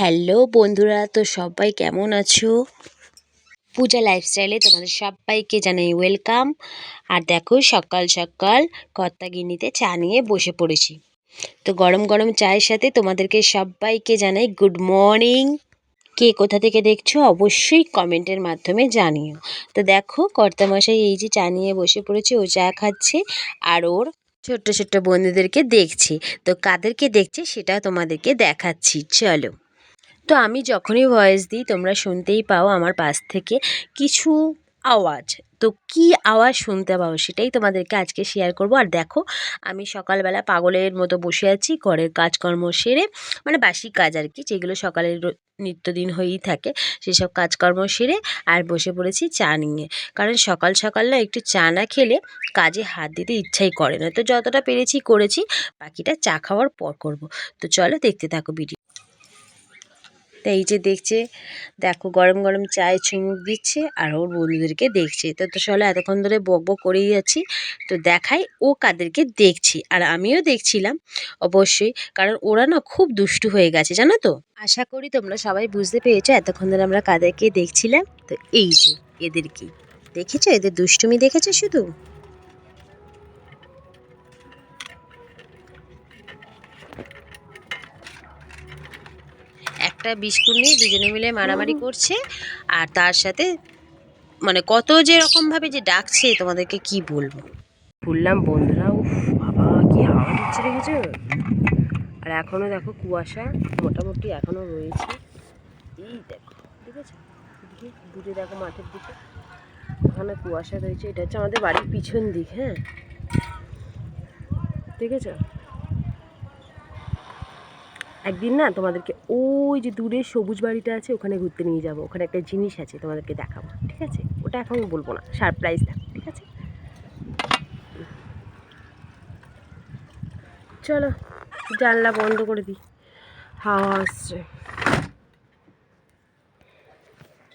Hello বন্ধুরা, তো সবাই কেমন আছো? পূজা লাইফস্টাইলে তোমাদের সবাইকে জানাই ওয়েলকাম। আর দেখো, সকাল সকাল কর্তাগিন্নিতে চা নিয়ে বসে পড়েছি। তো গরম গরম চায়ের সাথে তোমাদেরকে সবাইকে জানাই গুড মর্নিং। কে কোথা থেকে দেখছো অবশ্যই কমেন্টের মাধ্যমে জানিও। তো দেখো, কর্তামশাই এই যে চা নিয়ে বসে পড়েছে, ও চা খাচ্ছে আর ওর ছোট্ট ছোট্ট বন্ধুদেরকে দেখছে। তো কাদেরকে দেখছে সেটা তোমাদেরকে দেখাচ্ছি, চলো। তো আমি যখনই ভয়েস দিই তোমরা শুনতেই পাও আমার পাশ থেকে কিছু আওয়াজ। তো কি আওয়াজ শুনতে পাও সেটাই তোমাদেরকে আজকে শেয়ার করব। আর দেখো, আমি সকালবেলা পাগলের মতো বসে আছি ঘরের কাজকর্ম সেরে, মানে বাসি কাজ আর কি, যেগুলো সকালের নিত্যদিন হয়েই থাকে সেসব কাজকর্ম সেরে আর বসে পড়েছি চা নিয়ে। কারণ সকাল সকাল না একটু চা না খেলে কাজে হাত দিতে ইচ্ছাই করে না। তো যতটা পেরেছি করেছি, বাকিটা চা খাওয়ার পর করব। তো চলো দেখতে থাকো ভিডিও। তো এই যে দেখছে, দেখো গরম গরম চায়ে চুমুক দিচ্ছে আর ওর বন্ধুদেরকে দেখছে। তো চলো, এতক্ষণ ধরে বক বক করেই যাচ্ছি, তো দেখাই ও কাদেরকে দেখছি। আর আমিও দেখছিলাম অবশ্যই, কারণ ওরা না খুব দুষ্টু হয়ে গেছে, জানো তো। আশা করি তোমরা সবাই বুঝতে পেরেছো এতক্ষণ ধরে আমরা কাদেরকে দেখছিলাম। তো এই যে এদেরকে দেখেছো, এদের দুষ্টুমি দেখেছো শুধু। একটা বিস্কুট নিয়ে দুজনে মিলে মারামারি করছে, আর তার সাথে মানে কত যে রকমভাবে যে ডাকছে তোমাদেরকে কি বলবো। বললাম বন্ধুরা, উফ বাবা কি হাওয়া দিচ্ছে দেখেছো। আর এখনো দেখো কুয়াশা মোটামুটি এখনো রয়েছে। এই দেখো, দেখেছো দিকে দূরে দেখো মাঠের দিকে ওখানে কুয়াশা রয়েছে। এটা হচ্ছে আমাদের বাড়ির পিছন দিক। হ্যাঁ, দেখেছো। একদিন না তোমাদেরকে ওই যে দূরে সবুজ বাড়িটা আছে ওখানে ঘুরতে নিয়ে যাবো। ওখানে একটা জিনিস আছে তোমাদেরকে দেখাবো, ঠিক আছে? ওটা এখন বলবো না, সারপ্রাইজ থাকবে, ঠিক আছে? চলো জানলা বন্ধ করে দিই, হাওয়া আসছে।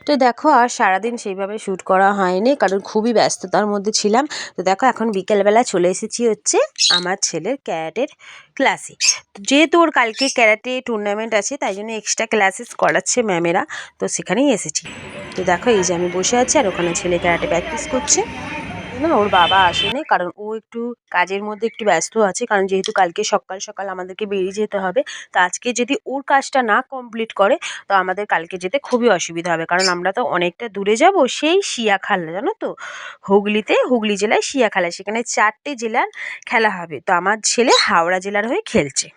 তো দেখো, আর সারাদিন সেইভাবে শ্যুট করা হয়নি কারণ খুবই ব্যস্ততার মধ্যে ছিলাম। তো দেখো, এখন বিকেলবেলা চলে এসেছি হচ্ছে আমার ছেলের ক্যারাটের ক্লাসে। তো যেহেতু ওর কালকে ক্যারাটে টুর্নামেন্ট আছে, তাই জন্য এক্সট্রা ক্লাসেস করাচ্ছে ম্যামেরা, তো সেখানেই এসেছি। তো দেখো, এই যে আমি বসে আছি আর ওখানে ছেলে ক্যারাটে প্র্যাকটিস করছে। না, ওর বাবা আসেনি কারণ ও একটু কাজের মধ্যে একটু ব্যস্ত আছে, কারণ যেহেতু কালকে সকাল সকাল আমাদেরকে বেরিয়ে যেতে হবে। তো আজকে যদি ওর কাজটা না কমপ্লিট করে তো আমাদের কালকে যেতে খুবই অসুবিধা হবে, কারণ আমরা তো অনেকটা দূরে যাব, সেই শিয়াখালা, জানো তো, হুগলি জেলায় শিয়াখালা, সেখানে 4টে জেলার খেলা হবে। তো আমার ছেলে হাওড়া জেলার হয়ে খেলছে।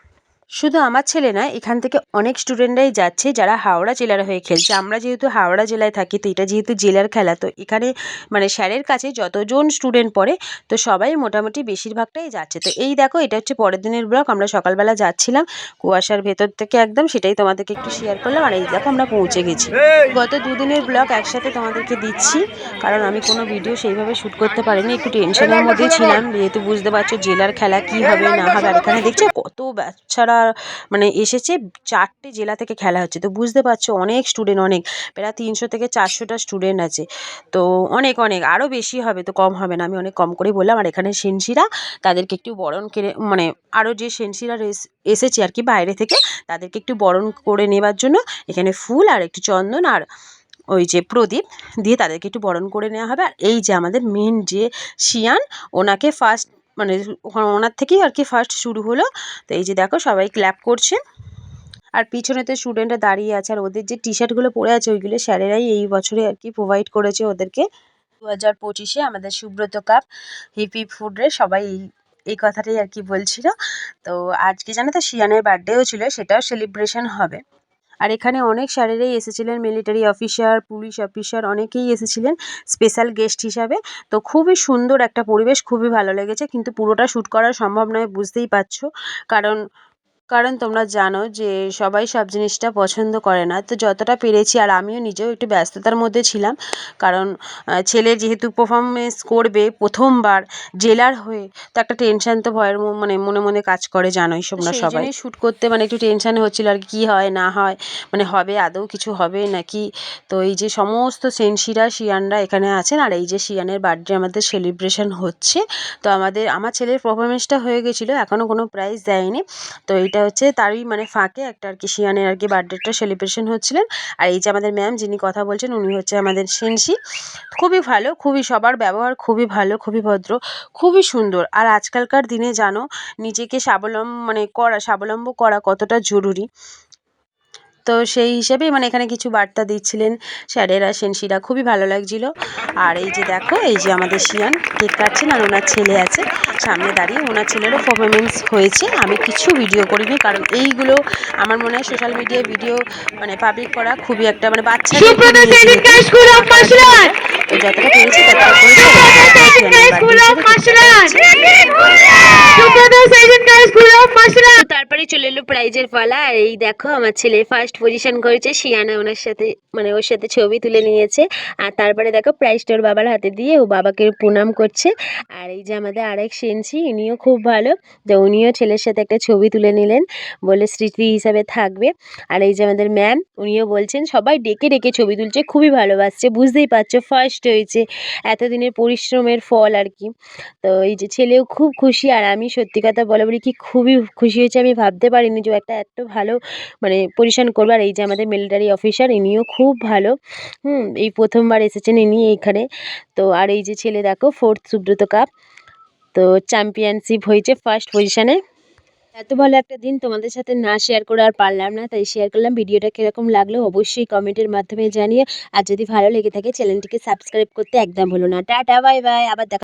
শুধু আমার ছেলে না, এখান থেকে অনেক স্টুডেন্টরাই যাচ্ছে যারা হাওড়া জেলার হয়ে খেলছে। আমরা যেহেতু হাওড়া জেলায় থাকি, তো এটা যেহেতু জেলার খেলা, তো এখানে মানে স্যারের কাছে যতজন স্টুডেন্ট পড়ে তো সবাই মোটামুটি বেশিরভাগটাই যাচ্ছে। তো এই দেখো, এটা হচ্ছে পরের দিনের ব্লগ। আমরা সকালবেলা যাচ্ছিলাম কুয়াশার ভেতর থেকে একদম, সেটাই তোমাদেরকে একটু শেয়ার করলাম। আর এই দেখো আমরা পৌঁছে গেছি। গত দুদিনের ব্লগ একসাথে তোমাদেরকে দিচ্ছি, কারণ আমি কোনো ভিডিও সেইভাবে শ্যুট করতে পারিনি, একটু টেনশনের মধ্যেই ছিলাম, যেহেতু বুঝতে পারছো জেলার খেলা কি হবে না হবে। আর এখানে দেখছো কত বাচ্চারা মানে এসেছে, 4টে জেলা থেকে খেলা হচ্ছে। তো বুঝতে পারছো অনেক স্টুডেন্ট, অনেক প্রায় 300 থেকে 400টা স্টুডেন্ট আছে। তো অনেক অনেক আরও বেশি হবে, তো কম হবে না, আমি অনেক কম করেই বললাম। আর এখানে সেনসিরা, তাদেরকে একটু বরণ করে, মানে আরও যে সেনসিরা এসেছে আর কি বাইরে থেকে, তাদেরকে একটু বরণ করে নেবার জন্য এখানে ফুল আর একটু চন্দন আর ওই যে প্রদীপ দিয়ে তাদেরকে একটু বরণ করে নেওয়া হবে। আর এই যে আমাদের মেন যে শিয়ান, ওনাকে ফার্স্ট মানে ওনার থেকেই আর কি ফার্স্ট শুরু হলো। তো এই যে দেখো সবাই ক্ল্যাপ করছে, আর পিছনেতে স্টুডেন্টরা দাঁড়িয়ে আছে। আর ওদের যে টি শার্টগুলো পরে আছে ওইগুলো স্যারেরাই এই বছরে আর কি প্রোভাইড করেছে ওদেরকে। 2025-এ আমাদের সুব্রত কাপ হিপ হিপ ফুডরে সবাই এই কথাটাই আর কি বলছিল। তো আজকে জানো তো শিয়ানের বার্থডেও ছিল, সেটাও সেলিব্রেশন হবে। আর এখানে অনেক স্যারেরাই এসেছিলেন, মিলিটারি অফিসার, পুলিশ অফিসার, অনেকেই এসেছিলেন স্পেশাল গেস্ট হিসাবে। তো খুবই সুন্দর একটা পরিবেশ, খুবই ভালো লেগেছে, কিন্তু পুরোটা শ্যুট করা সম্ভব নয়, বুঝতেই পারছো। কারণ কারণ তোমরা জানো যে সবাই সব জিনিসটা পছন্দ করে না। তো যতটা পেরেছি, আর আমিও নিজেও একটু ব্যস্ততার মধ্যে ছিলাম, কারণ ছেলে যেহেতু পারফরমেন্স করবে প্রথমবার জেলার হয়ে, তো একটা টেনশন তো ভয়ের মানে মনে মনে কাজ করে, জানোই তোমরা সবাই। শ্যুট করতে মানে একটু টেনশানে হচ্ছিল আর কি হয় না হয়, মানে হবে আদৌ কিছু হবে নাকি। তো এই যে সমস্ত সেনসিরা শিয়ানরা এখানে আছেন, আর এই যে শিয়ানের বার্থডে আমাদের সেলিব্রেশন হচ্ছে। তো আমার ছেলের পারফরমেন্সটা হয়ে গেছিলো, এখনও কোনো প্রাইজ দেয়নি। তো এইটা হচ্ছে তারই মানে ফাঁকে একটা আর কি শিয়ানের আর কি বার্থডেটা সেলিব্রেশন হচ্ছিলেন। আর এই যে আমাদের ম্যাম যিনি কথা বলছেন উনি হচ্ছে আমাদের সেনসি। খুবই ভালো, খুবই সবার ব্যবহার খুবই ভালো, খুবই ভদ্র, খুবই সুন্দর। আর আজকালকার দিনে জানো নিজেকে স্বাবলম্ব করা কতটা জরুরি। তো সেই হিসেবেই মানে এখানে কিছু বার্তা দিচ্ছিলেন স্যারেরা, সেনসিরা, খুবই ভালো লাগছিল। আর এই যে দেখো এই যে আমাদের শিয়ান কেক কাটছেন আর ওনার ছেলে আছে সামনে দাঁড়িয়ে, ওনার ছেলেরও পারফরমেন্স হয়েছে। আমি কিছু ভিডিও করিনি কারণ এইগুলো আমার মনে হয় সোশ্যাল মিডিয়ায় ভিডিও মানে পাবলিক করা খুবই একটা মানে বাচ্চাদেরকে নিয়ে যেহেতু না করাটাই বেটার। তো যতটা পেরেছি ততটা করেছি। আর এই যে দেখো শিয়ানের বার্থডে হিসেবে কেক কাটা হচ্ছে। তো তারপরে চলে এলো প্রাইজের পালা। আর এই দেখো আমার ছেলে ফার্স্ট পজিশন করেছে, শিয়ানা ওনার সাথে মানে ওর সাথে ছবি তুলে নিয়েছে। আর তারপরে দেখো প্রাইজটা ওর বাবার হাতে দিয়ে ও বাবাকে প্রণাম করছে। আর এই যে আমাদের আরেক সেনসি, ইনিও খুব ভালো, তো উনিও ছেলের সাথে একটা ছবি তুলে নিলেন, বলে স্মৃতি হিসাবে থাকবে। আর এই যে আমাদের ম্যাম, উনিও বলছেন সবাই ডেকে ডেকে ছবি তুলছে, খুবই ভালোবাসছে, বুঝতেই পারছো ফার্স্ট হয়েছে, এতদিনের পরিশ্রমের ফল আর কি। তো এই যে ছেলেও খুব খুশি। আর আমি সত্যি কথা বলি কি খুবই খুশি হয়েছি, আমি ভাবতে পারিনি যে একটা এত ভালো মানে পজিশন করবে। আর এই যে আমাদের মিলিটারি অফিসার, ইনিও খুব ভালো, এই প্রথমবার এসেছেন ইনি এইখানে। তো আর এই যে ছেলে দেখো ফোর্থ সুব্রত কাপ, তো চ্যাম্পিয়নশিপ হয়েছে ফার্স্ট পজিশনে। এত ভালো একটা দিন তোমাদের সাথে না শেয়ার করে আর পারলাম না, তাই শেয়ার করলাম। ভিডিওটা কীরকম লাগলো অবশ্যই কমেন্টের মাধ্যমে জানিয়ে। আর যদি ভালো লেগে থাকে চ্যানেলটিকে সাবস্ক্রাইব করতে একদম ভুলো না। টাটা, বাই বাই, আবার দেখা।